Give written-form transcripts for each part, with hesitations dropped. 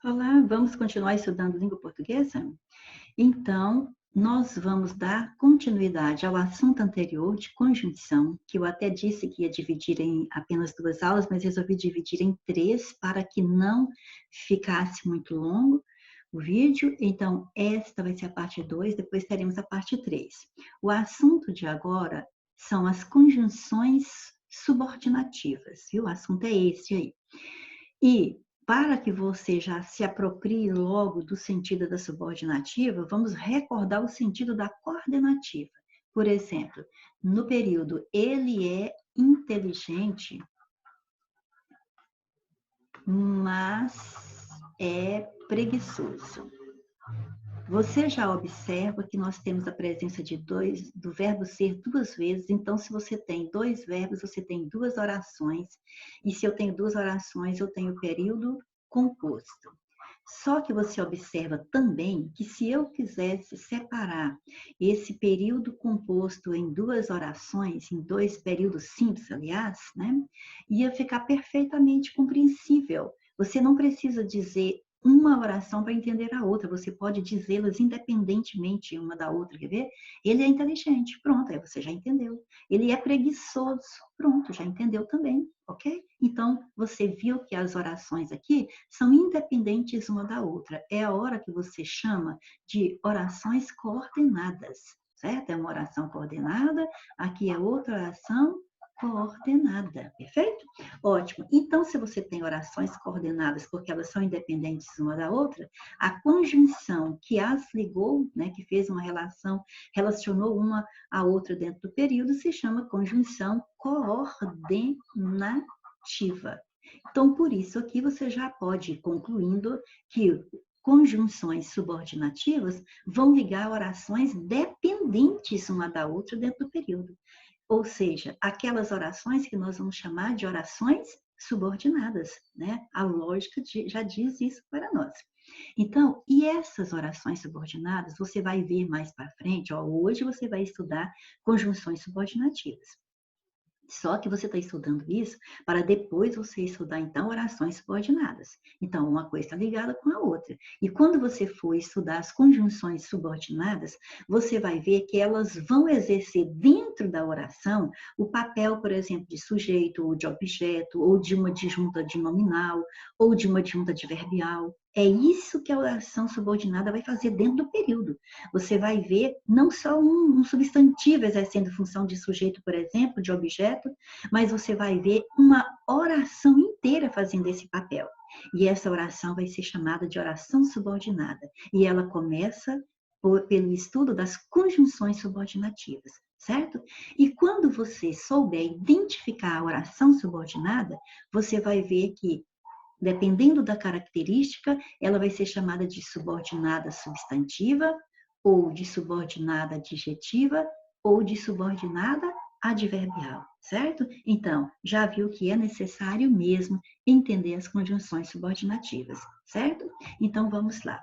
Olá, vamos continuar estudando língua portuguesa? Então, nós vamos dar continuidade ao assunto anterior de conjunção, que eu até disse que ia dividir em apenas 2 aulas, mas resolvi dividir em 3 para que não ficasse muito longo o vídeo. Então, esta vai ser a parte 2, depois teremos a parte 3. O assunto de agora são as conjunções subordinativas, viu? O assunto é esse aí. E para que você já se aproprie logo do sentido da subordinativa, vamos recordar o sentido da coordenativa. Por exemplo, no período ele é inteligente, mas é preguiçoso. Você já observa que nós temos a presença do verbo ser 2 vezes, então se você tem 2 verbos, você tem 2 orações, e se eu tenho 2 orações, eu tenho o período composto. Só que você observa também que se eu quisesse separar esse período composto em 2 orações, em 2 períodos simples, aliás, né, ia ficar perfeitamente compreensível. Você não precisa dizer uma oração para entender a outra, você pode dizê-las independentemente uma da outra, quer ver? Ele é inteligente, pronto, aí você já entendeu. Ele é preguiçoso, pronto, já entendeu também, ok? Então, você viu que as orações aqui são independentes uma da outra. É a hora que você chama de orações coordenadas, certo? É uma oração coordenada, aqui é outra oração coordenada, perfeito? Ótimo. Então, se você tem orações coordenadas, porque elas são independentes uma da outra, a conjunção que as ligou, né, que fez uma relação, relacionou uma a outra dentro do período, se chama conjunção coordenativa. Então, por isso aqui você já pode ir concluindo que conjunções subordinativas vão ligar orações dependentes uma da outra dentro do período. Ou seja, aquelas orações que nós vamos chamar de orações subordinadas, né? A lógica já diz isso para nós. Então, e essas orações subordinadas, você vai ver mais para frente, ó, hoje você vai estudar conjunções subordinativas. Só que você está estudando isso para depois você estudar, então, orações subordinadas. Então, uma coisa está ligada com a outra. E quando você for estudar as conjunções subordinadas, você vai ver que elas vão exercer dentro da oração o papel, por exemplo, de sujeito, ou de objeto, ou de uma disjunta de nominal, ou de uma disjunta adverbial. É isso que a oração subordinada vai fazer dentro do período. Você vai ver não só um substantivo exercendo função de sujeito, por exemplo, de objeto, mas você vai ver uma oração inteira fazendo esse papel. E essa oração vai ser chamada de oração subordinada. E ela começa pelo estudo das conjunções subordinativas, certo? E quando você souber identificar a oração subordinada, você vai ver que dependendo da característica, ela vai ser chamada de subordinada substantiva, ou de subordinada adjetiva, ou de subordinada adverbial, certo? Então, já viu que é necessário mesmo entender as conjunções subordinativas, certo? Então, vamos lá.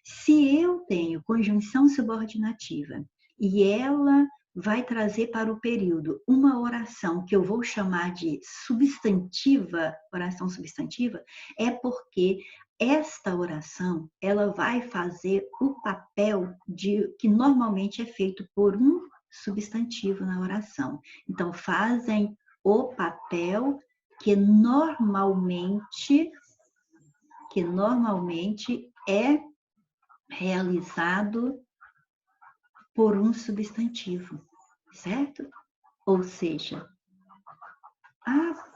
Se eu tenho conjunção subordinativa e ela vai trazer para o período uma oração que eu vou chamar de substantiva, oração substantiva, é porque esta oração, ela vai fazer o papel que normalmente é feito por um substantivo na oração. Então, fazem o papel que normalmente é realizado por um substantivo, certo? Ou seja,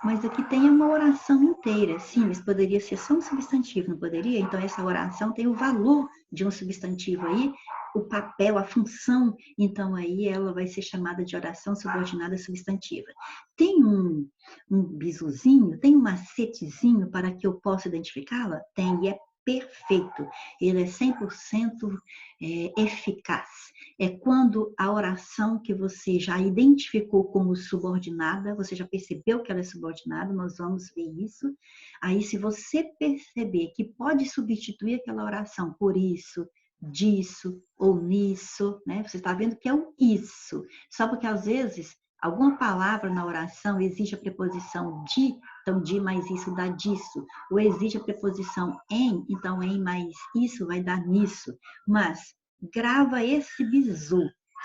mas aqui tem uma oração inteira. Sim, mas poderia ser só um substantivo, não poderia? Então, essa oração tem o valor de um substantivo aí, o papel, a função. Então, aí ela vai ser chamada de oração subordinada substantiva. Tem um bisuzinho, tem um macetezinho para que eu possa identificá-la? Tem, e é perfeito. Ele é 100% eficaz. É quando a oração que você já identificou como subordinada, você já percebeu que ela é subordinada, nós vamos ver isso. Aí, se você perceber que pode substituir aquela oração por isso, disso ou nisso, né? Você está vendo que é o isso. Só porque, às vezes, alguma palavra na oração exige a preposição de Então, de mais isso dá disso. Ou existe a preposição em, então em mais isso vai dar nisso. Mas grava esse bizu.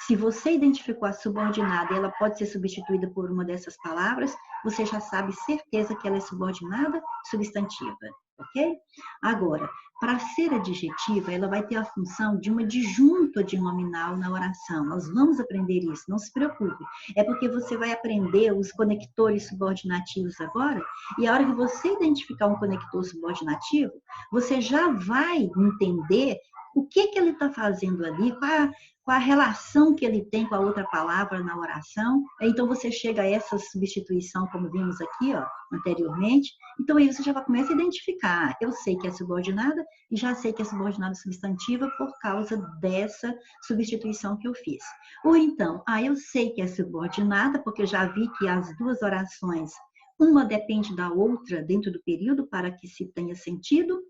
Se você identificou a subordinada e ela pode ser substituída por uma dessas palavras, você já sabe certeza que ela é subordinada substantiva, ok? Agora, para ser adjetiva, ela vai ter a função de uma adjunto adnominal na oração. Nós vamos aprender isso, não se preocupe. É porque você vai aprender os conectores subordinativos agora, e a hora que você identificar um conector subordinativo, você já vai entender o que ele está fazendo ali, qual a relação que ele tem com a outra palavra na oração. Então, você chega a essa substituição, como vimos aqui, ó, anteriormente. Então, aí você já vai começar a identificar. Eu sei que é subordinada e já sei que é subordinada substantiva por causa dessa substituição que eu fiz. Ou então, eu sei que é subordinada porque eu já vi que as duas orações uma depende da outra dentro do período para que se tenha sentido,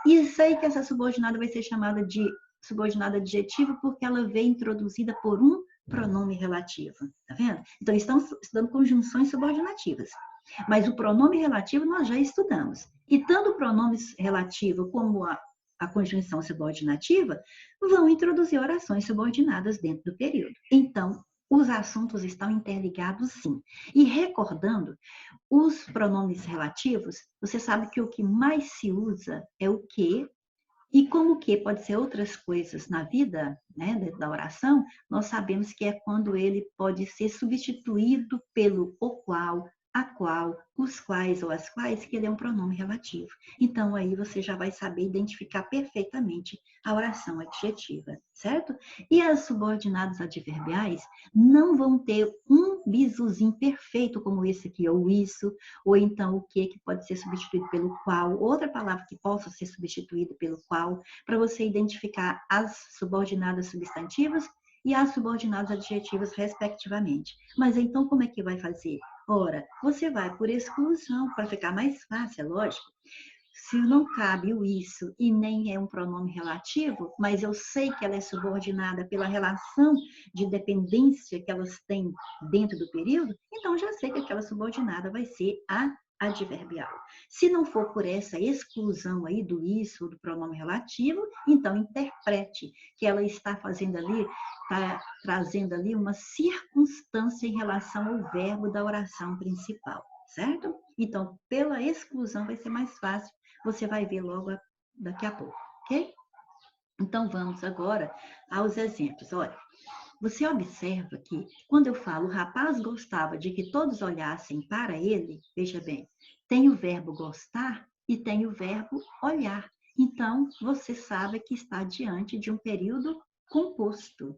e sei que essa subordinada vai ser chamada de subordinada adjetiva porque ela vem introduzida por um pronome relativo, tá vendo? Então, estamos estudando conjunções subordinativas. Mas o pronome relativo nós já estudamos. E tanto o pronome relativo como a conjunção subordinativa vão introduzir orações subordinadas dentro do período. Então, os assuntos estão interligados, sim. E recordando, os pronomes relativos, você sabe que o que mais se usa é o que, e como o que pode ser outras coisas na vida, né, da oração, nós sabemos que é quando ele pode ser substituído pelo o qual, a qual, os quais ou as quais, que ele é um pronome relativo. Então, aí você já vai saber identificar perfeitamente a oração adjetiva, certo? E as subordinadas adverbiais não vão ter um bisuzinho perfeito como esse aqui, ou isso, ou então o que pode ser substituído pelo qual, outra palavra que possa ser substituída pelo qual, para você identificar as subordinadas substantivas e as subordinadas adjetivas, respectivamente. Mas então, como é que vai fazer? Ora, você vai por exclusão, para ficar mais fácil, é lógico. Se não cabe o isso e nem é um pronome relativo, mas eu sei que ela é subordinada pela relação de dependência que elas têm dentro do período, então já sei que aquela subordinada vai ser a adverbial. Se não for por essa exclusão aí do isso, do pronome relativo, então interprete que ela está fazendo ali, está trazendo ali uma circunstância em relação ao verbo da oração principal, certo? Então, pela exclusão vai ser mais fácil, você vai ver logo daqui a pouco, ok? Então, vamos agora aos exemplos. Olha, você observa que quando eu falo o rapaz gostava de que todos olhassem para ele, veja bem, tem o verbo gostar e tem o verbo olhar. Então, você sabe que está diante de um período composto.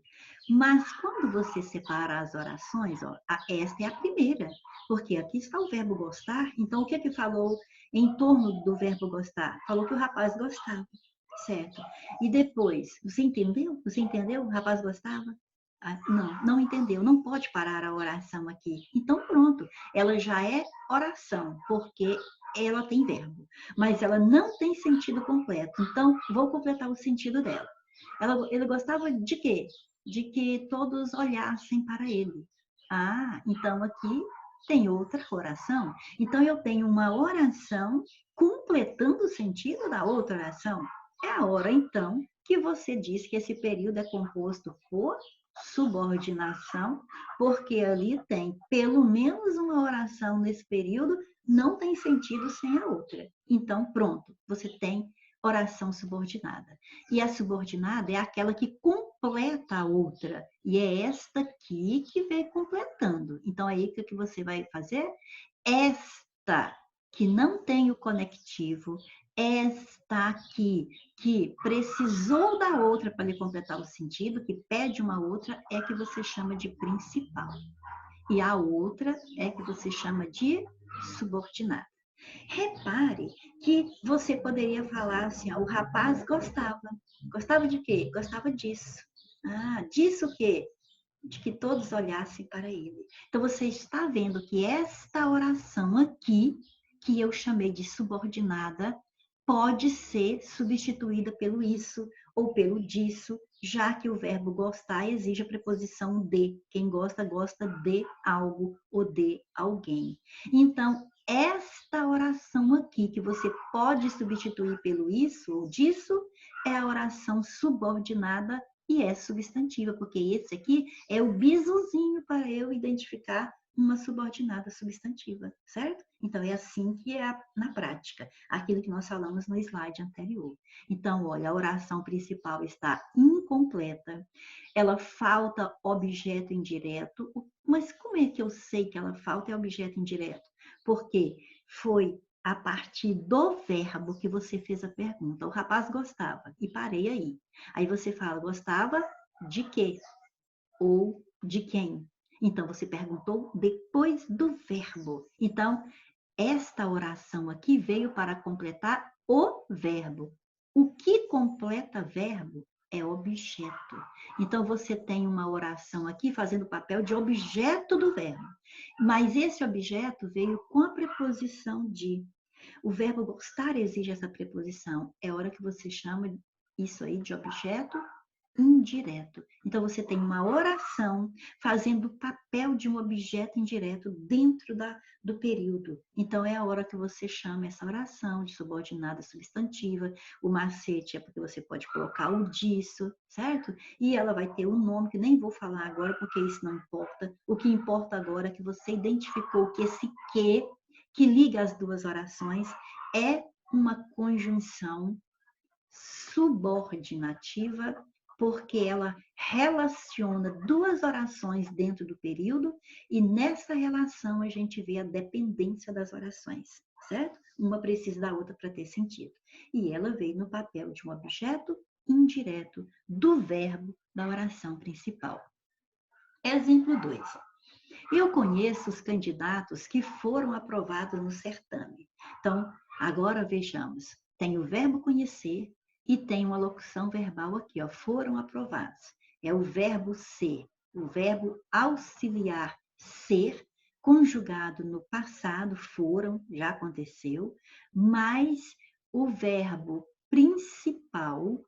Mas quando você separa as orações, ó, esta é a primeira, porque aqui está o verbo gostar. Então, o que que falou em torno do verbo gostar? Falou que o rapaz gostava, certo? E depois, você entendeu? Você entendeu? O rapaz gostava? Não entendeu, não pode parar a oração aqui. Então, pronto, ela já é oração, porque ela tem verbo, mas ela não tem sentido completo. Então, vou completar o sentido dela. Ele gostava de quê? De que todos olhassem para ele. Então aqui tem outra oração. Então, eu tenho uma oração completando o sentido da outra oração. É a hora, então, que você diz que esse período é composto por subordinação, porque ali tem pelo menos uma oração nesse período, não tem sentido sem a outra. Então, pronto, você tem oração subordinada. E a subordinada é aquela que completa a outra. E é esta aqui que vem completando. Então, aí o que você vai fazer? Esta que não tem o conectivo, esta aqui que precisou da outra para lhe completar o sentido, que pede uma outra, é que você chama de principal. E a outra é que você chama de subordinada. Repare que você poderia falar assim, ó, o rapaz gostava. Gostava de quê? Gostava disso. Disso o quê? De que todos olhassem para ele. Então, você está vendo que esta oração aqui, que eu chamei de subordinada, pode ser substituída pelo isso ou pelo disso, já que o verbo gostar exige a preposição de. Quem gosta, gosta de algo ou de alguém. Então, esta oração aqui, que você pode substituir pelo isso ou disso, é a oração subordinada e é substantiva, porque esse aqui é o bisuzinho para eu identificar uma subordinada substantiva, certo? Então, é assim que é na prática, aquilo que nós falamos no slide anterior. Então, olha, a oração principal está incompleta, ela falta objeto indireto, mas como é que eu sei que ela falta objeto indireto? Porque foi a partir do verbo que você fez a pergunta. O rapaz gostava, e parei aí. Aí você fala, gostava de quê? Ou de quem? Então, você perguntou depois do verbo. Então, esta oração aqui veio para completar o verbo. O que completa verbo é objeto. Então, você tem uma oração aqui fazendo o papel de objeto do verbo. Mas esse objeto veio com a preposição de. O verbo gostar exige essa preposição. É hora que você chama isso aí de objeto indireto. Então, você tem uma oração fazendo o papel de um objeto indireto dentro do período. Então, é a hora que você chama essa oração de subordinada substantiva. O macete é porque você pode colocar o disso, certo? E ela vai ter um nome que nem vou falar agora, porque isso não importa. O que importa agora é que você identificou que esse que liga as duas orações, é uma conjunção subordinativa, porque ela relaciona duas orações dentro do período e nessa relação a gente vê a dependência das orações, certo? Uma precisa da outra para ter sentido. E ela veio no papel de um objeto indireto do verbo da oração principal. Exemplo 2. Eu conheço os candidatos que foram aprovados no certame. Então, agora vejamos. Tem o verbo conhecer e tem uma locução verbal aqui, ó, foram aprovados. É o verbo ser, o verbo auxiliar ser, conjugado no passado, foram, já aconteceu, mas o verbo principal,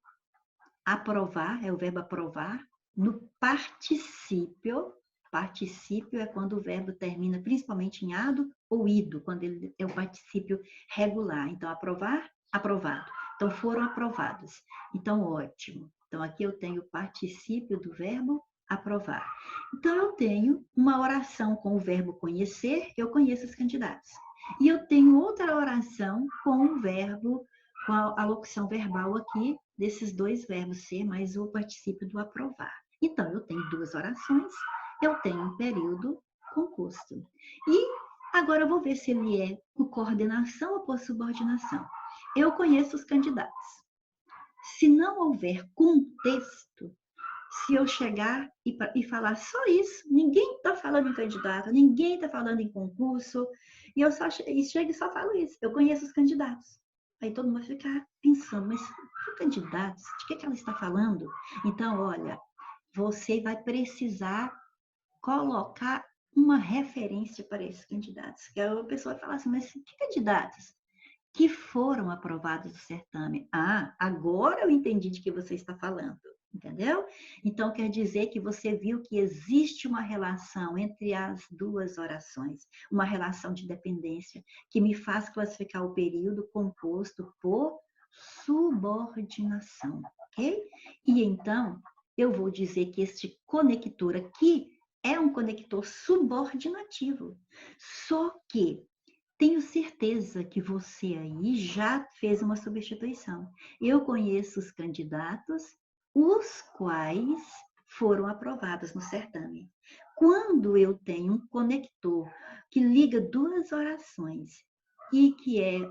aprovar, é o verbo aprovar, no particípio. Particípio é quando o verbo termina principalmente em ado ou ido, quando ele é o particípio regular. Então, aprovar, aprovado. Então, foram aprovados. Então, ótimo. Então, aqui eu tenho o particípio do verbo aprovar. Então, eu tenho uma oração com o verbo conhecer, eu conheço os candidatos. E eu tenho outra oração com o verbo, com a locução verbal aqui, desses dois verbos, ser mais o particípio do aprovar. Então, eu tenho duas orações, eu tenho um período composto. E agora eu vou ver se ele é por coordenação ou por subordinação. Eu conheço os candidatos. Se não houver contexto, se eu chegar e falar só isso, ninguém está falando em candidato, ninguém está falando em concurso, e eu só chego e só falo isso, eu conheço os candidatos. Aí todo mundo vai ficar pensando, mas que candidatos? De que ela está falando? Então, olha, você vai precisar colocar uma referência para esses candidatos. Que a pessoa vai falar assim, mas que candidatos? Que foram aprovados no certame. Ah, agora eu entendi de que você está falando. Entendeu? Então, quer dizer que você viu que existe uma relação entre as duas orações, uma relação de dependência, que me faz classificar o período composto por subordinação, ok? E então, eu vou dizer que este conector aqui é um conector subordinativo. Só que tenho certeza que você aí já fez uma substituição. Eu conheço os candidatos, os quais foram aprovados no certame. Quando eu tenho um conector que liga duas orações e que é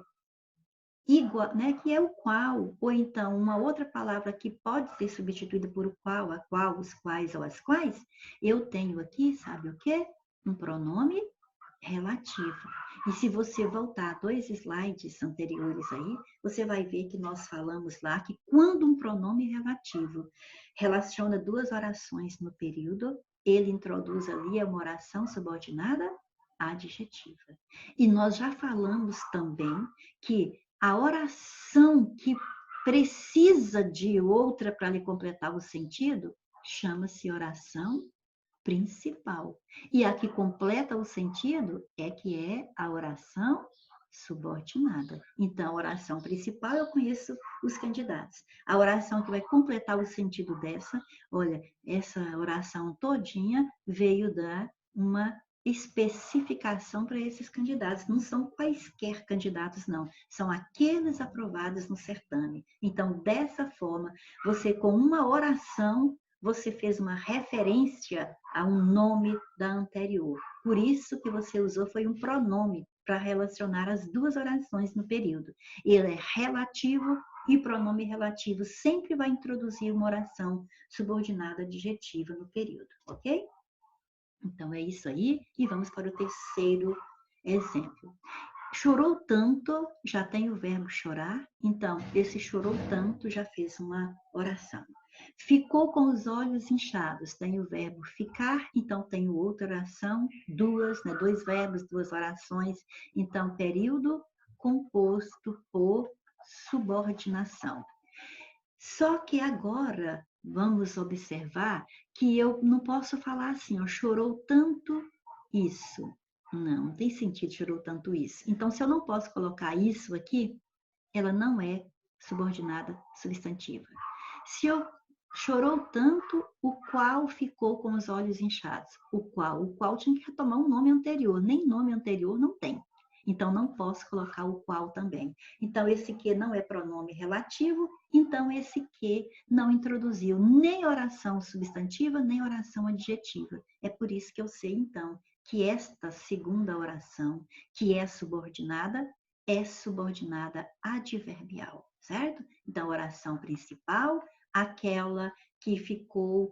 igual, né, que é o qual, ou então uma outra palavra que pode ser substituída por o qual, a qual, os quais ou as quais, eu tenho aqui, sabe o quê? Um pronome relativo. E se você voltar 2 slides anteriores aí, você vai ver que nós falamos lá que quando um pronome relativo relaciona duas orações no período, ele introduz ali uma oração subordinada adjetiva. E nós já falamos também que a oração que precisa de outra para lhe completar o sentido chama-se oração principal. E a que completa o sentido é que é a oração subordinada. Então, a oração principal, eu conheço os candidatos. A oração que vai completar o sentido dessa, olha, essa oração todinha veio dar uma especificação para esses candidatos. Não são quaisquer candidatos, não. São aqueles aprovados no certame. Então, dessa forma, você com uma oração, você fez uma referência a um nome da anterior. Por isso que você usou foi um pronome para relacionar as duas orações no período. Ele é relativo e pronome relativo sempre vai introduzir uma oração subordinada adjetiva no período, ok? Então é isso aí e vamos para o terceiro exemplo. Chorou tanto, já tem o verbo chorar, então esse chorou tanto já fez uma oração. Ficou com os olhos inchados, tem o verbo ficar, então tem outra oração, duas, né, dois verbos, duas orações, então período composto por subordinação. Só que agora vamos observar que eu não posso falar assim, ó, chorou tanto isso. Não tem sentido, chorou tanto isso. Então, se eu não posso colocar isso aqui, ela não é subordinada substantiva. Se eu chorou tanto, o qual ficou com os olhos inchados. O qual tinha que retomar um nome anterior. Nem nome anterior não tem. Então, não posso colocar o qual também. Então, esse que não é pronome relativo, então esse que não introduziu nem oração substantiva, nem oração adjetiva. É por isso que eu sei, então, que esta segunda oração, que é subordinada adverbial, certo? Então, oração principal, aquela que ficou...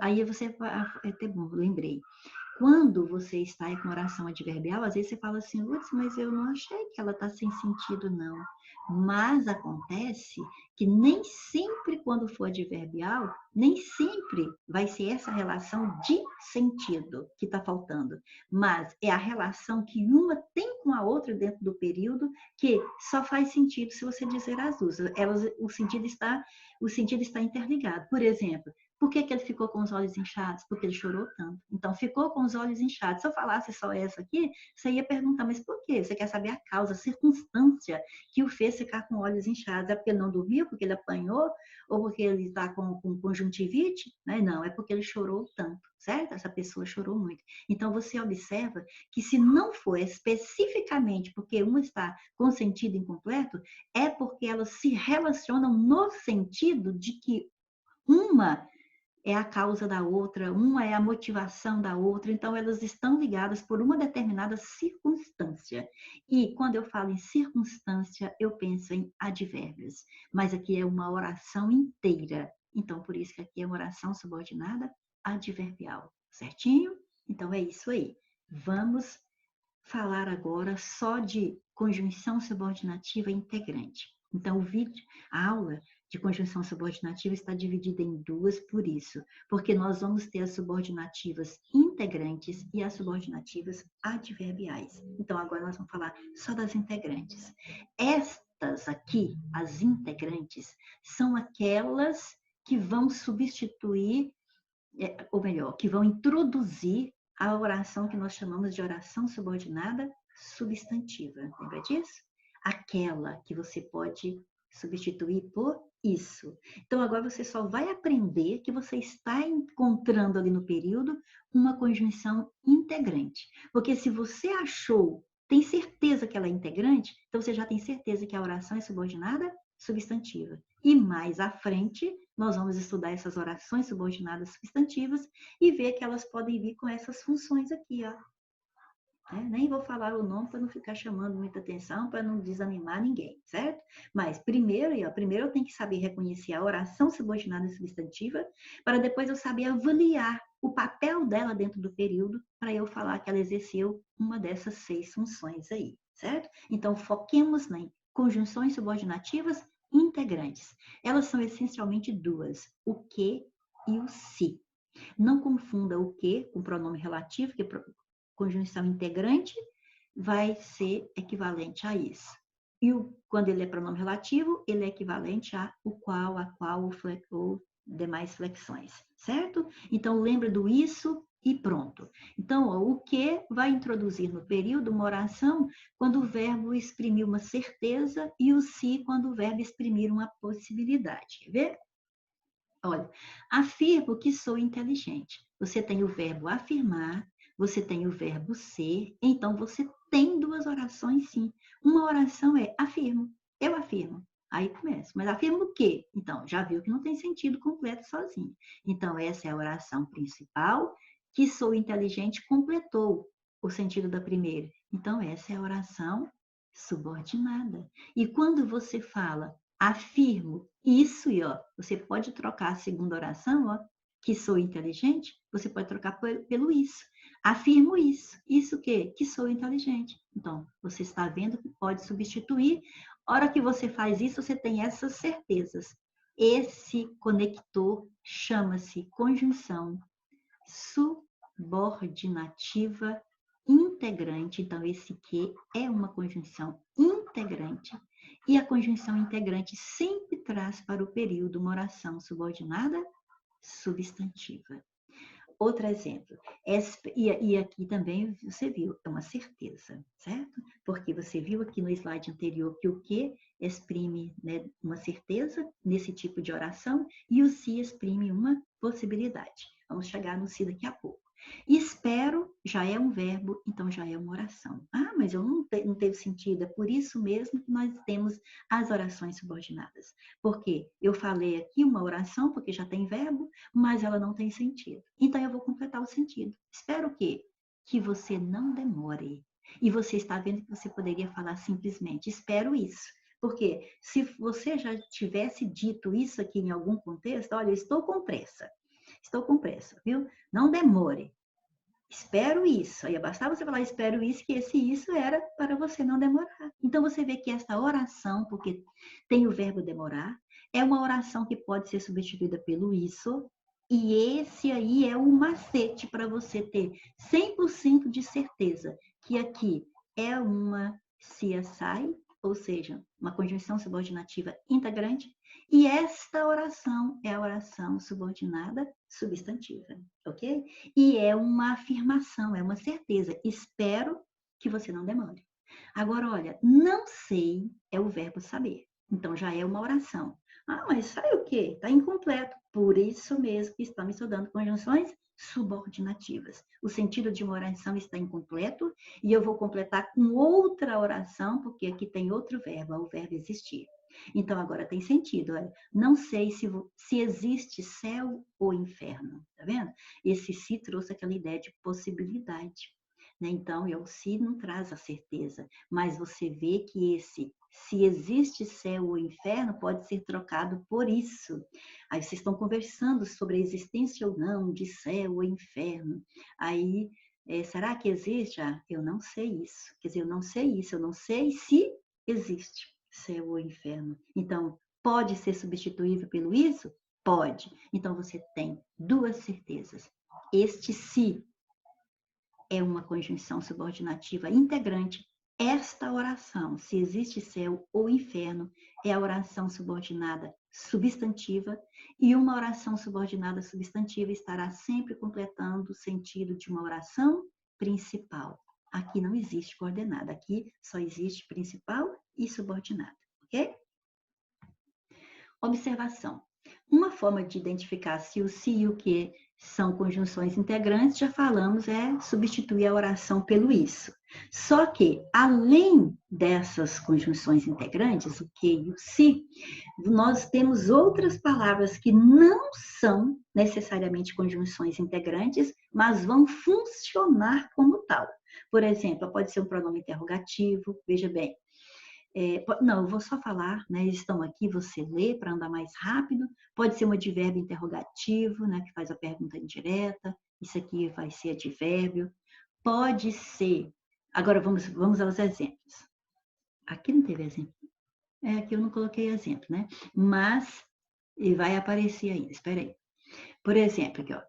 Aí você... Até bom, lembrei. Quando você está aí com oração adverbial, às vezes você fala assim, mas eu não achei que ela está sem sentido, não. Mas acontece que nem sempre, quando for adverbial, nem sempre vai ser essa relação de sentido que está faltando. Mas é a relação que uma tem com a outra dentro do período que só faz sentido se você dizer as duas. O sentido está interligado. Por exemplo, por que ele ficou com os olhos inchados? Porque ele chorou tanto. Então, ficou com os olhos inchados. Se eu falasse só essa aqui, você ia perguntar, mas por quê? Você quer saber a causa, a circunstância que o fez ficar com olhos inchados? É porque ele não dormiu, porque ele apanhou, ou porque ele está com conjuntivite? Né? Não, é porque ele chorou tanto, certo? Essa pessoa chorou muito. Então, você observa que se não for especificamente porque uma está com sentido incompleto, é porque elas se relacionam no sentido de que uma é a causa da outra, uma é a motivação da outra, então elas estão ligadas por uma determinada circunstância. E quando eu falo em circunstância, eu penso em advérbios, mas aqui é uma oração inteira. Então, por isso que aqui é uma oração subordinada adverbial, certinho? Então é isso aí. Vamos falar agora só de conjunção subordinativa integrante. Então, a aula de conjunção subordinativa está dividida em duas por isso, porque nós vamos ter as subordinativas integrantes e as subordinativas adverbiais. Então, agora nós vamos falar só das integrantes. Estas aqui, as integrantes, são aquelas que vão substituir, ou melhor, que vão introduzir a oração que nós chamamos de oração subordinada substantiva. Lembra disso? Aquela que você pode substituir por isso. Então, agora você só vai aprender que você está encontrando ali no período uma conjunção integrante. Porque se você achou, tem certeza que ela é integrante, então você já tem certeza que a oração é subordinada substantiva. E mais à frente, nós vamos estudar essas orações subordinadas substantivas e ver que elas podem vir com essas funções aqui, ó. Nem vou falar o nome para não ficar chamando muita atenção, para não desanimar ninguém, certo? Mas primeiro eu tenho que saber reconhecer a oração subordinada substantiva, para depois eu saber avaliar o papel dela dentro do período, para eu falar que ela exerceu uma dessas 6 funções aí, certo? Então, foquemos em conjunções subordinativas integrantes. Elas são essencialmente duas, o que e o se. Não confunda o que com pronome relativo, que conjunção integrante vai ser equivalente a isso. E quando ele é pronome relativo, ele é equivalente a qual, ou demais flexões, certo? Então, lembra do isso e pronto. Então, ó, o que vai introduzir no período uma oração quando o verbo exprimir uma certeza e o se quando o verbo exprimir uma possibilidade. Quer ver? Olha, afirmo que sou inteligente. Você tem o verbo afirmar, você tem o verbo ser, então você tem duas orações, sim. Uma oração é afirmo, eu afirmo. Aí começa, mas afirmo o quê? Então, já viu que não tem sentido completo sozinho. Então, essa é a oração principal, que sou inteligente completou o sentido da primeira. Então, essa é a oração subordinada. E quando você fala afirmo isso, e ó, você pode trocar a segunda oração, ó, que sou inteligente, você pode trocar pelo isso. Afirmo isso. Isso o quê? Que sou inteligente. Então, você está vendo que pode substituir. A hora que você faz isso, você tem essas certezas. Esse conector chama-se conjunção subordinativa integrante. Então, esse que é uma conjunção integrante. E a conjunção integrante sempre traz para o período uma oração subordinada substantiva. Outro exemplo, e aqui também você viu, é uma certeza, certo? Porque você viu aqui no slide anterior que o que exprime, né, uma certeza nesse tipo de oração e o se exprime uma possibilidade. Vamos chegar no se daqui a pouco. Espero já é um verbo, então já é uma oração. Ah, mas eu não teve sentido. É por isso mesmo que nós temos as orações subordinadas. Porque eu falei aqui uma oração, porque já tem verbo, mas ela não tem sentido. Então eu vou completar o sentido. Espero o quê? Que você não demore. E você está vendo que você poderia falar simplesmente, espero isso. Porque se você já tivesse dito isso aqui em algum contexto, olha, eu estou com pressa. Estou com pressa, viu? Não demore. Espero isso. Aí bastava você falar espero isso, que esse isso era para você não demorar. Então você vê que essa oração, porque tem o verbo demorar, é uma oração que pode ser substituída pelo isso, e esse aí é o macete para você ter 100% de certeza que aqui é uma CSI, ou seja, uma conjunção subordinativa integrante, e esta oração é a oração subordinada substantiva, ok? E é uma afirmação, é uma certeza. Espero que você não demore. Agora, olha, não sei é o verbo saber. Então, já é uma oração. Ah, mas sabe o quê? Está incompleto. Por isso mesmo que estamos estudando conjunções subordinativas. O sentido de uma oração está incompleto e eu vou completar com outra oração, porque aqui tem outro verbo, o verbo existir. Então, agora tem sentido. Olha, não sei se existe céu ou inferno. Tá vendo? Esse se trouxe aquela ideia de possibilidade. Né? Então, o se não traz a certeza, mas você vê que esse se existe céu ou inferno pode ser trocado por isso. Aí vocês estão conversando sobre a existência ou não de céu ou inferno. Aí, será que existe? Ah, eu não sei isso. Quer dizer, eu não sei isso, eu não sei se existe céu ou inferno. Então, pode ser substituível pelo isso? Pode. Então, você tem duas certezas. Este se é uma conjunção subordinativa integrante. Esta oração, se existe céu ou inferno, é a oração subordinada substantiva, e uma oração subordinada substantiva estará sempre completando o sentido de uma oração principal. Aqui não existe coordenada, aqui só existe principal e subordinada, ok? Observação. Uma forma de identificar se o se e o que são conjunções integrantes, já falamos, é substituir a oração pelo isso. Só que, além dessas conjunções integrantes, o que e o se, nós temos outras palavras que não são necessariamente conjunções integrantes, mas vão funcionar como tal. Por exemplo, pode ser um pronome interrogativo, veja bem, não, eu vou só falar, né? Eles estão aqui, você lê para andar mais rápido. Pode ser um advérbio interrogativo, né? Que faz a pergunta indireta. Isso aqui vai ser advérbio. Pode ser. Agora vamos aos exemplos. Aqui não teve exemplo. Aqui eu não coloquei exemplo, né? Mas ele vai aparecer ainda. Espera aí. Por exemplo, aqui, ó.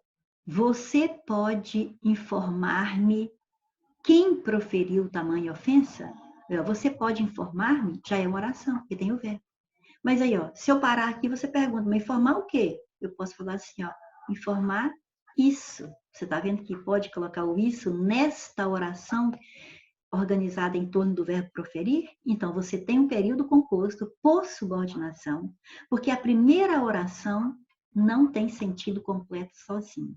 Você pode informar-me quem proferiu tamanha ofensa? Você pode informar-me? Já é uma oração, porque tem o verbo. Mas aí, ó, se eu parar aqui, você pergunta, mas informar o quê? Eu posso falar assim, ó, informar isso. Você está vendo que pode colocar o isso nesta oração organizada em torno do verbo proferir? Então, você tem um período composto por subordinação, porque a primeira oração não tem sentido completo sozinho.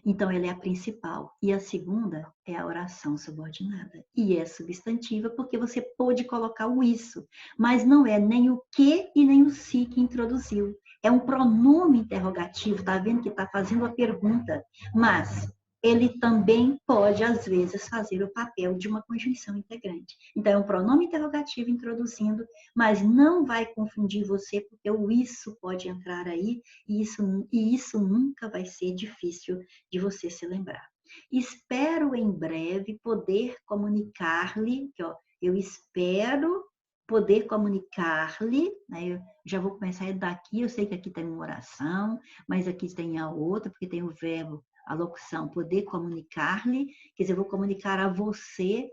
Então, ela é a principal. E a segunda é a oração subordinada. E é substantiva porque você pôde colocar o isso, mas não é nem o que e nem o se que introduziu. É um pronome interrogativo, tá vendo que está fazendo a pergunta, mas ele também pode, às vezes, fazer o papel de uma conjunção integrante. Então, é um pronome interrogativo introduzindo, mas não vai confundir você, porque o isso pode entrar aí, e isso nunca vai ser difícil de você se lembrar. Espero em breve poder comunicar-lhe, eu espero poder comunicar-lhe, né? Eu já vou começar daqui, eu sei que aqui tem uma oração, mas aqui tem a outra, porque tem o verbo, a locução, poder comunicar-lhe, quer dizer, eu vou comunicar a você,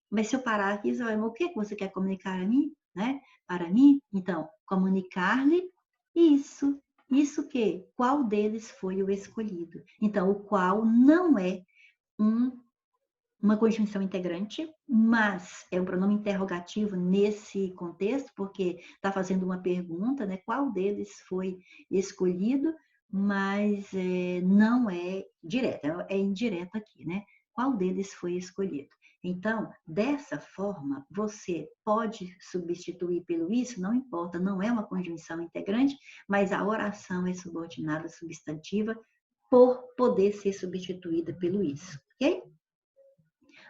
mas se eu parar aqui, o que você quer comunicar a mim, né? Para mim? Então, comunicar-lhe isso. Isso que? Qual deles foi o escolhido? Então, o qual não é uma conjunção integrante, mas é um pronome interrogativo nesse contexto, porque está fazendo uma pergunta, né? Qual deles foi escolhido, mas não é direto, é indireto aqui, né? Qual deles foi escolhido? Então, dessa forma, você pode substituir pelo isso, não importa, não é uma conjunção integrante, mas a oração é subordinada substantiva por poder ser substituída pelo isso, ok?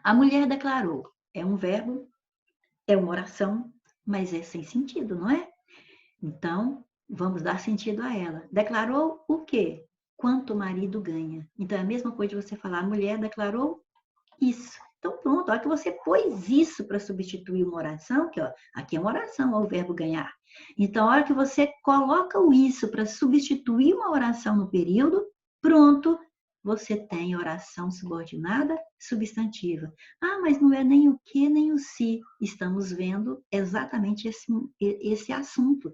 A mulher declarou. É um verbo, é uma oração, mas é sem sentido, não é? Então, vamos dar sentido a ela. Declarou o quê? Quanto o marido ganha. Então, é a mesma coisa de você falar, a mulher declarou isso. Então, pronto, a hora que você pôs isso para substituir uma oração, que ó, aqui é uma oração, é o verbo ganhar. Então, a hora que você coloca o isso para substituir uma oração no período, pronto, você tem oração subordinada substantiva. Ah, mas não é nem o que nem o se. Estamos vendo exatamente esse assunto.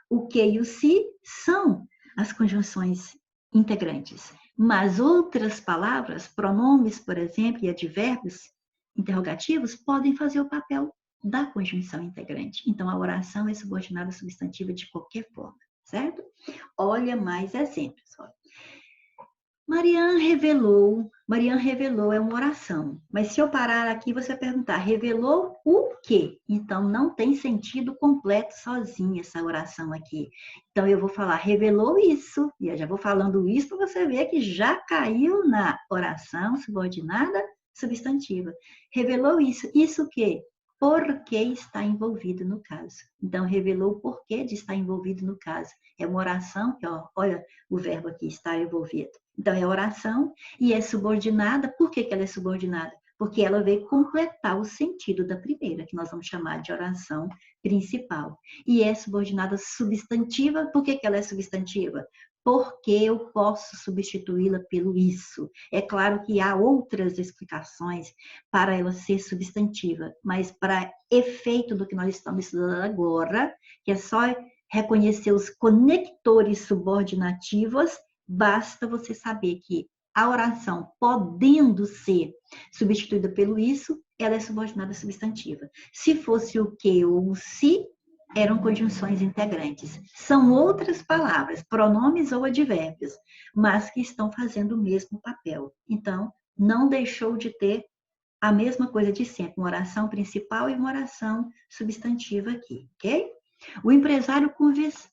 O que e o se são as conjunções integrantes. Mas outras palavras, pronomes, por exemplo, e advérbios interrogativos, podem fazer o papel da conjunção integrante. Então, a oração é subordinada substantiva de qualquer forma, certo? Olha mais exemplos. Marianne revelou é uma oração. Mas se eu parar aqui, você vai perguntar, revelou o quê? Então, não tem sentido completo sozinha essa oração aqui. Então, eu vou falar, revelou isso. E eu já vou falando isso para você ver que já caiu na oração subordinada substantiva. Revelou isso. Isso o quê? Porque está envolvido no caso. Então, revelou o porquê de estar envolvido no caso. É uma oração que, ó, olha o verbo aqui, estar envolvido. Então, é oração e é subordinada. Por que ela é subordinada? Porque ela veio completar o sentido da primeira, que nós vamos chamar de oração principal. E é subordinada substantiva. Por que ela é substantiva? Porque eu posso substituí-la pelo isso. É claro que há outras explicações para ela ser substantiva, mas para efeito do que nós estamos estudando agora, que é só reconhecer os conectores subordinativos, basta você saber que a oração, podendo ser substituída pelo isso, ela é subordinada substantiva. Se fosse o que ou o se, eram conjunções integrantes. São outras palavras, pronomes ou advérbios, mas que estão fazendo o mesmo papel. Então, não deixou de ter a mesma coisa de sempre, uma oração principal e uma oração substantiva aqui, ok? O empresário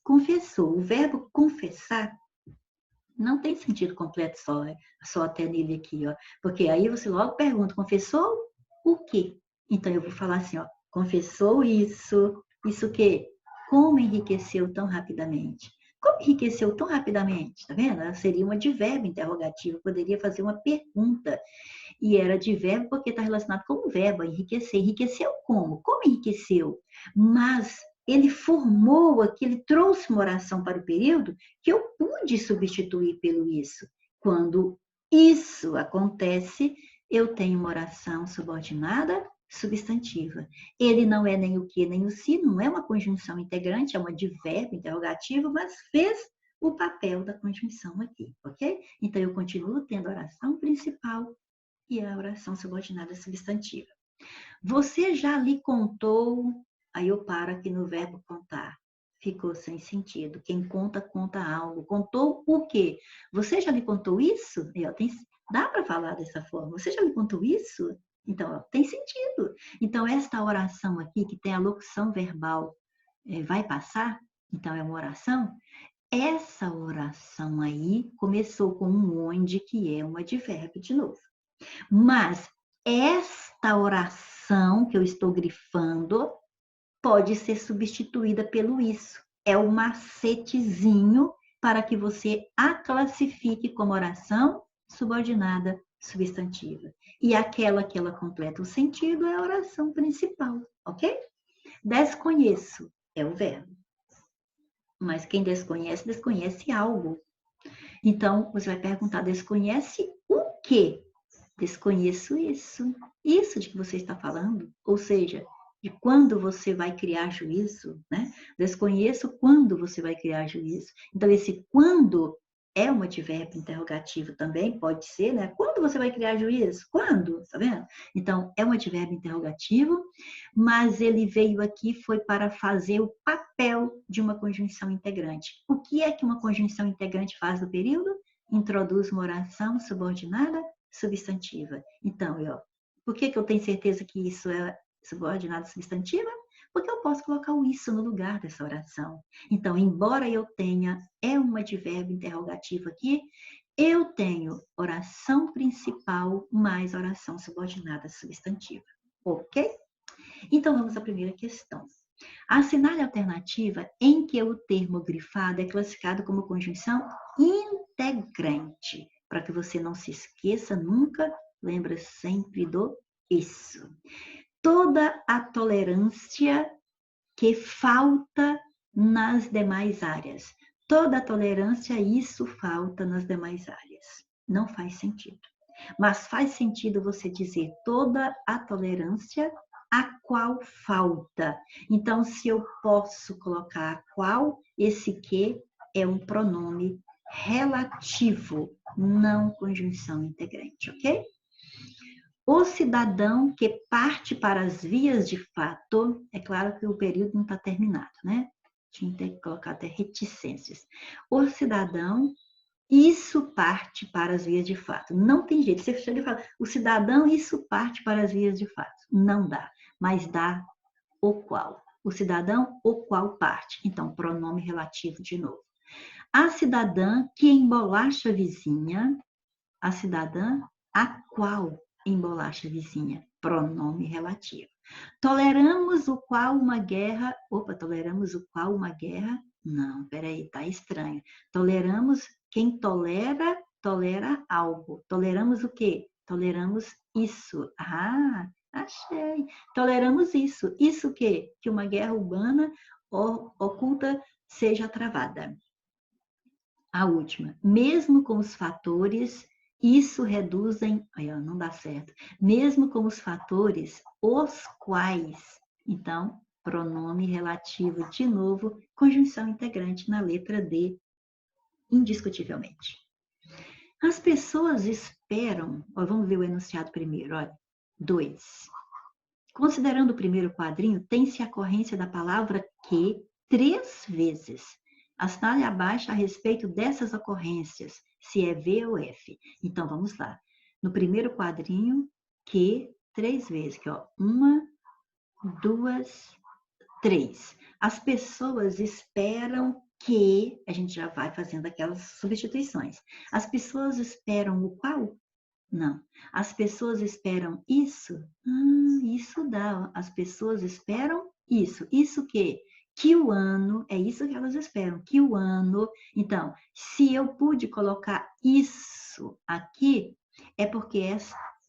confessou. O verbo confessar não tem sentido completo só até nele aqui, ó. Porque aí você logo pergunta, confessou o quê? Então eu vou falar assim, ó, confessou isso o quê? Como enriqueceu tão rapidamente? Como enriqueceu tão rapidamente? Tá vendo? Ela seria um advérbio interrogativo, poderia fazer uma pergunta. E era advérbio porque está relacionado com o verbo, enriquecer. Enriqueceu como? Como enriqueceu? Mas ele formou aqui, ele trouxe uma oração para o período que eu pude substituir pelo isso. Quando isso acontece, eu tenho uma oração subordinada substantiva. Ele não é nem o que nem o se, não é uma conjunção integrante, é um advérbio interrogativo, mas fez o papel da conjunção aqui, ok? Então, eu continuo tendo a oração principal e a oração subordinada substantiva. Você já lhe contou, aí eu paro aqui no verbo contar. Ficou sem sentido. Quem conta, conta algo. Contou o quê? Você já lhe contou isso? Dá para falar dessa forma. Você já lhe contou isso? Então, ó, tem sentido. Então, esta oração aqui, que tem a locução verbal, vai passar? Então, é uma oração? Essa oração aí começou com um onde, que é um advérbio de novo. Mas esta oração que eu estou grifando pode ser substituída pelo isso. É o macetezinho para que você a classifique como oração subordinada substantiva. E aquela que ela completa o sentido é a oração principal, ok? Desconheço é o verbo. Mas quem desconhece, desconhece algo. Então, você vai perguntar, desconhece o quê? Desconheço isso. Isso de que você está falando. Ou seja, de quando você vai criar juízo, né? Desconheço quando você vai criar juízo. Então, esse quando é um advérbio interrogativo também, pode ser, né? Quando você vai criar juízo? Quando? Tá vendo? Então, é um advérbio interrogativo, mas ele veio aqui foi para fazer o papel de uma conjunção integrante. O que é que uma conjunção integrante faz no período? Introduz uma oração subordinada substantiva. Então, por que eu tenho certeza que isso é subordinada substantiva? Porque eu posso colocar o isso no lugar dessa oração. Então, embora eu tenha um advérbio interrogativo aqui, eu tenho oração principal mais oração subordinada substantiva. Ok? Então, vamos à primeira questão. Assinale a alternativa em que o termo grifado é classificado como conjunção integrante. Para que você não se esqueça nunca, lembra sempre do isso. Toda a tolerância que falta nas demais áreas. Toda a tolerância, isso falta nas demais áreas. Não faz sentido. Mas faz sentido você dizer toda a tolerância a qual falta. Então, se eu posso colocar a qual, esse que é um pronome relativo, não conjunção integrante, ok? O cidadão que parte para as vias de fato, é claro que o período não está terminado, né? Tinha que colocar até reticências. O cidadão, isso parte para as vias de fato. Não tem jeito. Você chega e fala, o cidadão, isso parte para as vias de fato. Não dá, mas dá o qual. O cidadão, o qual parte. Então, pronome relativo de novo. A cidadã que embolacha a vizinha, a cidadã, a qual embolacha a vizinha, pronome relativo. Toleramos o qual uma guerra, toleramos o qual uma guerra, não, peraí, tá estranho. Toleramos, quem tolera, tolera algo. Toleramos o quê? Toleramos isso. Ah, achei. Toleramos isso. Isso o quê? Que uma guerra urbana oculta seja travada. A última, mesmo com os fatores, isso reduzem, não dá certo, mesmo com os fatores, os quais, então, pronome relativo de novo, conjunção integrante na letra D, indiscutivelmente. As pessoas esperam, vamos ver o enunciado primeiro, olha, 2. Considerando o primeiro quadrinho, tem-se a ocorrência da palavra que 3 vezes. Assinale abaixo a respeito dessas ocorrências, se é V ou F. Então, vamos lá. No primeiro quadrinho, que 3 vezes. Aqui, 1, 2, 3. As pessoas esperam que... A gente já vai fazendo aquelas substituições. As pessoas esperam o qual? Não. As pessoas esperam isso? Isso dá. As pessoas esperam isso. Isso o quê? Que o ano, é isso que elas esperam, que o ano... Então, se eu pude colocar isso aqui, é porque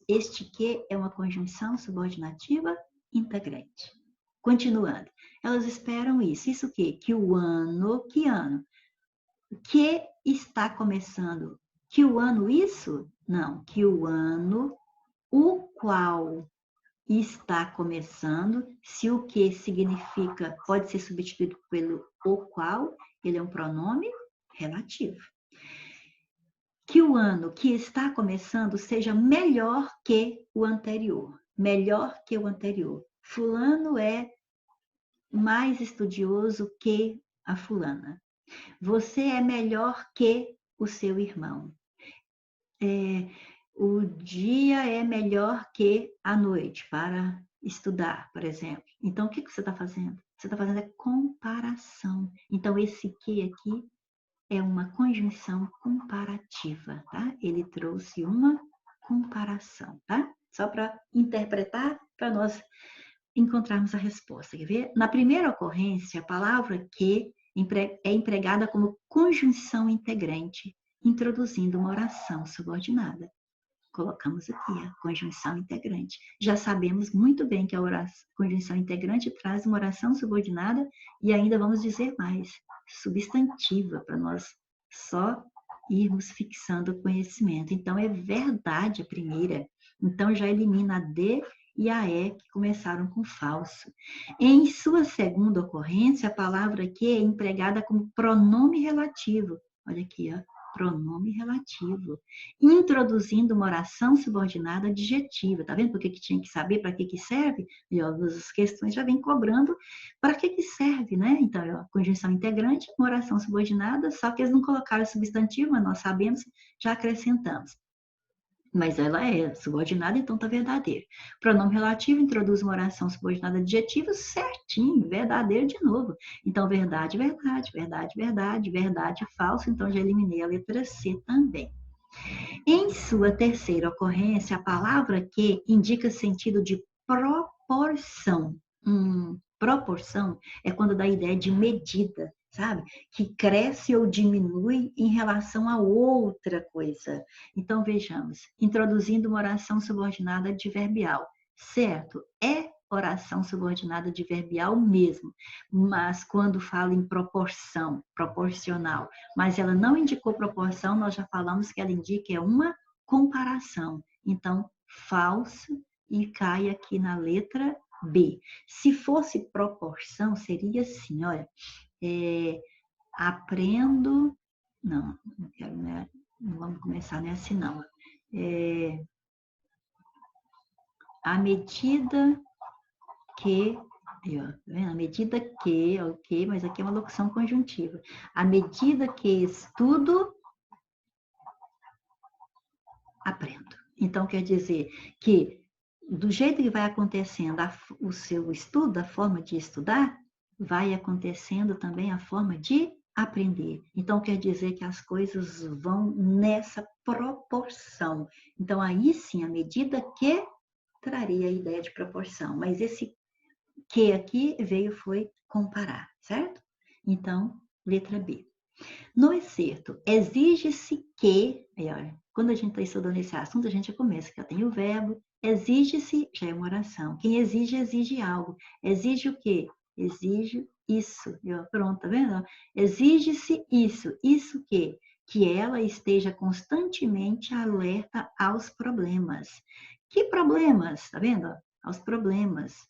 este que é uma conjunção subordinativa integrante. Continuando. Elas esperam isso. Isso o quê? Que o ano... Que ano? Que está começando. Que o ano isso? Não. Que o ano o qual está começando, se o que significa, pode ser substituído pelo o qual, ele é um pronome relativo. Que o ano que está começando seja melhor que o anterior. Melhor que o anterior. Fulano é mais estudioso que a fulana. Você é melhor que o seu irmão. O dia é melhor que a noite para estudar, por exemplo. Então, o que você está fazendo? Você está fazendo a comparação. Então, esse que aqui é uma conjunção comparativa, tá? Ele trouxe uma comparação, tá? Só para interpretar, para nós encontrarmos a resposta. Quer ver? Na primeira ocorrência, a palavra que é empregada como conjunção integrante, introduzindo uma oração subordinada. Colocamos aqui a conjunção integrante. Já sabemos muito bem que a conjunção integrante traz uma oração subordinada e ainda vamos dizer mais, substantiva, para nós só irmos fixando o conhecimento. Então, é verdade a primeira. Então, já elimina a D e a E, que começaram com falso. Em sua segunda ocorrência, a palavra aqui é empregada como pronome relativo. Olha aqui, ó. Pronome relativo, introduzindo uma oração subordinada adjetiva. Tá vendo por que tinha que saber para que serve? E ó, as questões já vêm cobrando para que serve, né? Então, ó, conjunção integrante, uma oração subordinada, só que eles não colocaram substantivo, mas nós sabemos, já acrescentamos. Mas ela é subordinada, então está verdadeiro. Pronome relativo introduz uma oração subordinada adjetiva certinho, verdadeiro de novo. Então, verdade, verdade, verdade, verdade, verdade, falso. Então, já eliminei a letra C também. Em sua terceira ocorrência, a palavra que indica sentido de proporção. Proporção é quando dá a ideia de medida, sabe? Que cresce ou diminui em relação a outra coisa. Então, vejamos, introduzindo uma oração subordinada adverbial, certo? É oração subordinada adverbial mesmo, mas quando fala em proporção, proporcional, mas ela não indicou proporção, nós já falamos que ela indica uma comparação. Então, falso e cai aqui na letra B. Se fosse proporção, seria assim, olha, aprendo, não quero, né? Não vamos começar nessa não. À medida que, à medida que, ok, mas aqui é uma locução conjuntiva. À medida que estudo, aprendo. Então, quer dizer que, do jeito que vai acontecendo o seu estudo, a forma de estudar, vai acontecendo também a forma de aprender. Então, quer dizer que as coisas vão nessa proporção. Então, aí sim, à medida que traria a ideia de proporção. Mas esse que aqui foi comparar, certo? Então, letra B. No excerto, exige-se que, olha, quando a gente está estudando esse assunto, a gente já começa, que eu tenho o verbo, exige-se, já é uma oração. Quem exige, exige algo. Exige o quê? Exige isso. Pronto, tá vendo? Exige-se isso. Isso o quê? Que ela esteja constantemente alerta aos problemas. Que problemas? Tá vendo? Aos problemas.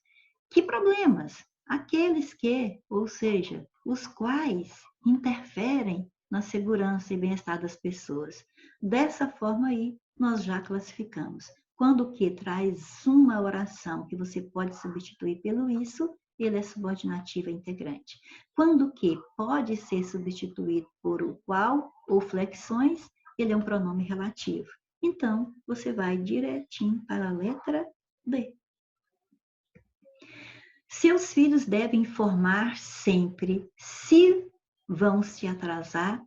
Que problemas? Aqueles que, ou seja, os quais interferem na segurança e bem-estar das pessoas. Dessa forma aí, nós já classificamos. Quando o que traz uma oração que você pode substituir pelo isso, ele é subordinativa integrante. Quando o que pode ser substituído por o qual ou flexões, ele é um pronome relativo. Então, você vai direitinho para a letra B. Seus filhos devem informar sempre se vão se atrasar.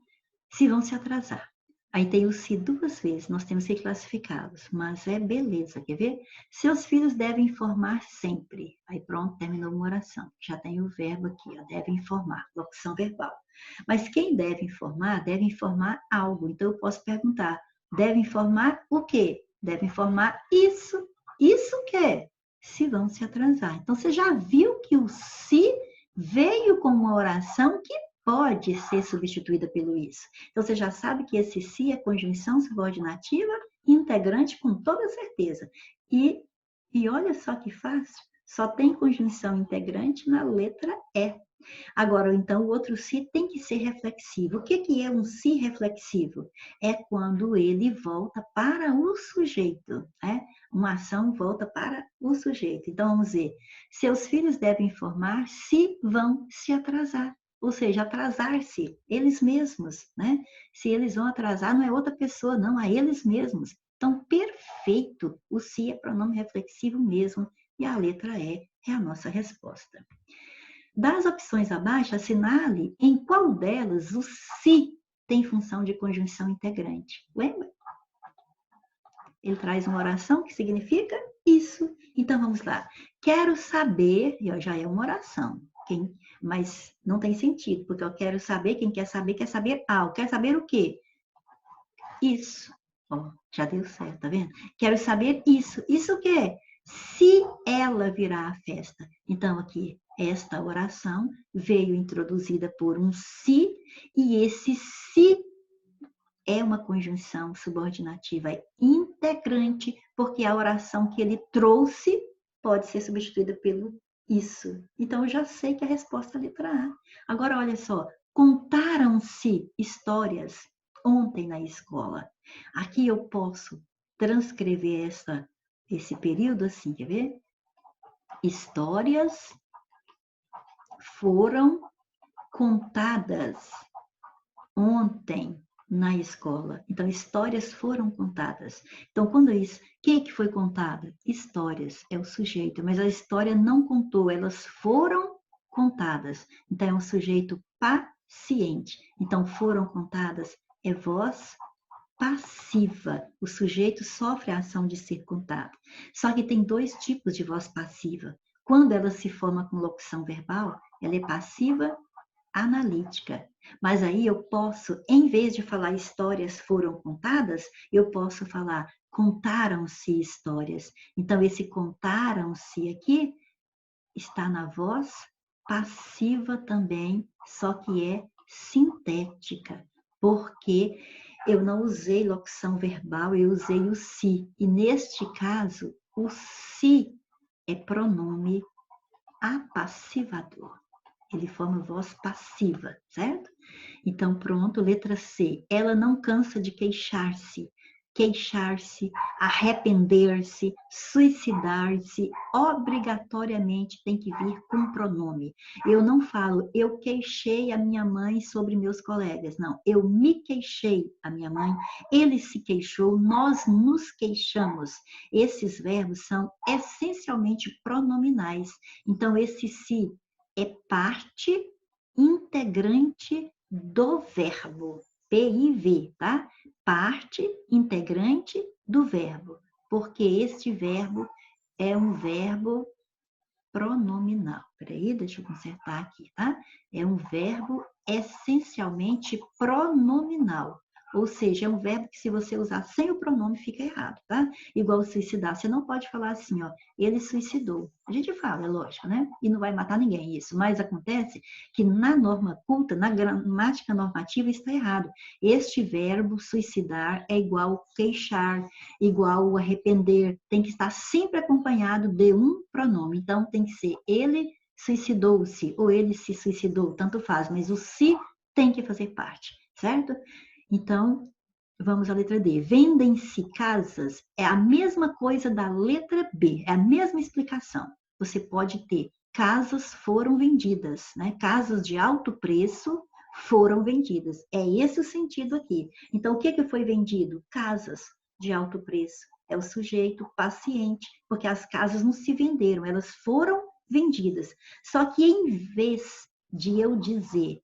Aí tem o se duas vezes, nós temos que classificá-los, mas é beleza, quer ver? Seus filhos devem informar sempre. Aí pronto, terminou uma oração. Já tem o verbo aqui, ó, deve informar, locução verbal. Mas quem deve informar algo. Então eu posso perguntar, deve informar o quê? Deve informar isso. Isso o quê? Se vão se atrasar. Então, você já viu que o se veio com uma oração que pode ser substituída pelo isso. Então, você já sabe que esse se é conjunção subordinativa integrante com toda certeza. E olha só que fácil, só tem conjunção integrante na letra E. Agora, então, o outro se tem que ser reflexivo. O que é um se reflexivo? É quando ele volta para o sujeito, né? Uma ação volta para o sujeito. Então, vamos dizer, seus filhos devem informar se vão se atrasar. Ou seja, atrasar-se, eles mesmos, né? Se eles vão atrasar, não é outra pessoa, não, é eles mesmos. Então, perfeito, o se é pronome reflexivo mesmo, e a letra E é a nossa resposta. Das opções abaixo, assinale em qual delas o se tem função de conjunção integrante. Lembra? Ele traz uma oração que significa isso. Então, vamos lá. Quero saber, e já é uma oração, mas não tem sentido, porque eu quero saber, quem quer saber algo. Quer saber o quê? Isso. Ó, já deu certo, tá vendo? Quero saber isso. Isso o quê? Se ela virá à festa. Então, aqui, esta oração veio introduzida por um se, e esse se é uma conjunção subordinativa integrante, porque a oração que ele trouxe pode ser substituída pelo isso. Então, eu já sei que a resposta é a letra A. Agora, olha só. Contaram-se histórias ontem na escola. Aqui eu posso transcrever esse período assim, quer ver? Histórias foram contadas ontem na escola. Então, histórias foram contadas. Então, quando isso, quem que foi contado? Histórias, é o sujeito, mas a história não contou, elas foram contadas. Então, é um sujeito paciente. Então, foram contadas, é voz passiva. O sujeito sofre a ação de ser contado. Só que tem dois tipos de voz passiva. Quando ela se forma com locução verbal, ela é passiva analítica. Mas aí eu posso, em vez de falar histórias foram contadas, eu posso falar contaram-se histórias. Então, esse contaram-se aqui está na voz passiva também, só que é sintética, porque eu não usei locução verbal, eu usei o se. E neste caso, o se é pronome apassivador. Ele forma voz passiva, certo? Então, pronto, letra C. Ela não cansa de queixar-se. Queixar-se, arrepender-se, suicidar-se, obrigatoriamente tem que vir com pronome. Eu não falo, eu queixei a minha mãe sobre meus colegas. Não, eu me queixei a minha mãe, ele se queixou, nós nos queixamos. Esses verbos são essencialmente pronominais. Então, esse se é parte integrante do verbo. PIV, tá? Parte integrante do verbo. Porque este verbo é um verbo pronominal. Peraí, deixa eu consertar aqui, tá? É um verbo essencialmente pronominal. Ou seja, é um verbo que se você usar sem o pronome fica errado, tá? Igual suicidar. Você não pode falar assim, ó, ele suicidou. A gente fala, é lógico, né? E não vai matar ninguém isso. Mas acontece que na norma culta, na gramática normativa, está errado. Este verbo suicidar é igual queixar, igual arrepender. Tem que estar sempre acompanhado de um pronome. Então, tem que ser ele suicidou-se ou ele se suicidou, tanto faz. Mas o se tem que fazer parte, certo? Então, vamos à letra D. Vendem-se casas é a mesma coisa da letra B, é a mesma explicação. Você pode ter casas foram vendidas, né? Casas de alto preço foram vendidas. É esse o sentido aqui. Então, o que foi vendido? Casas de alto preço. É o sujeito paciente, porque as casas não se venderam, elas foram vendidas. Só que em vez de eu dizer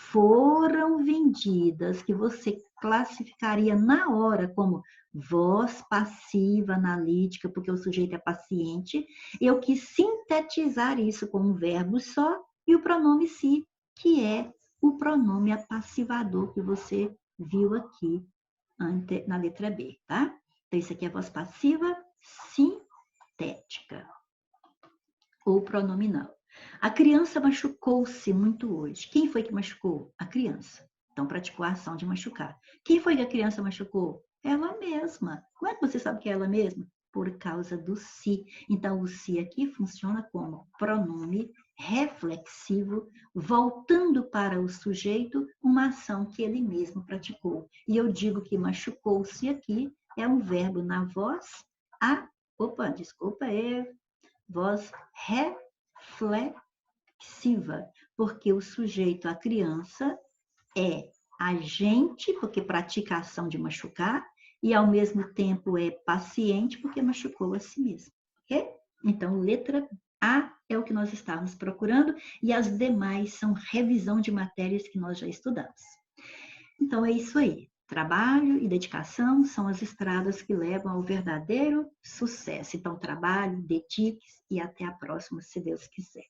foram vendidas, que você classificaria na hora como voz passiva analítica, porque o sujeito é paciente, eu quis sintetizar isso com um verbo só e o pronome se, que é o pronome apassivador que você viu aqui na letra B, tá? Então, isso aqui é voz passiva sintética ou pronominal. A criança machucou-se muito hoje. Quem foi que machucou? A criança. Então, praticou a ação de machucar. Quem foi que a criança machucou? Ela mesma. Como é que você sabe que é ela mesma? Por causa do se. Então, o se aqui funciona como pronome reflexivo, voltando para o sujeito uma ação que ele mesmo praticou. E eu digo que machucou-se aqui é um verbo na voz voz reflexiva, porque o sujeito, a criança, é agente, porque pratica a ação de machucar, e ao mesmo tempo é paciente, porque machucou a si mesmo. Ok? Então, letra A é o que nós estávamos procurando, e as demais são revisão de matérias que nós já estudamos. Então, é isso aí. Trabalho e dedicação são as estradas que levam ao verdadeiro sucesso. Então, trabalhe, dedique-se e até a próxima, se Deus quiser.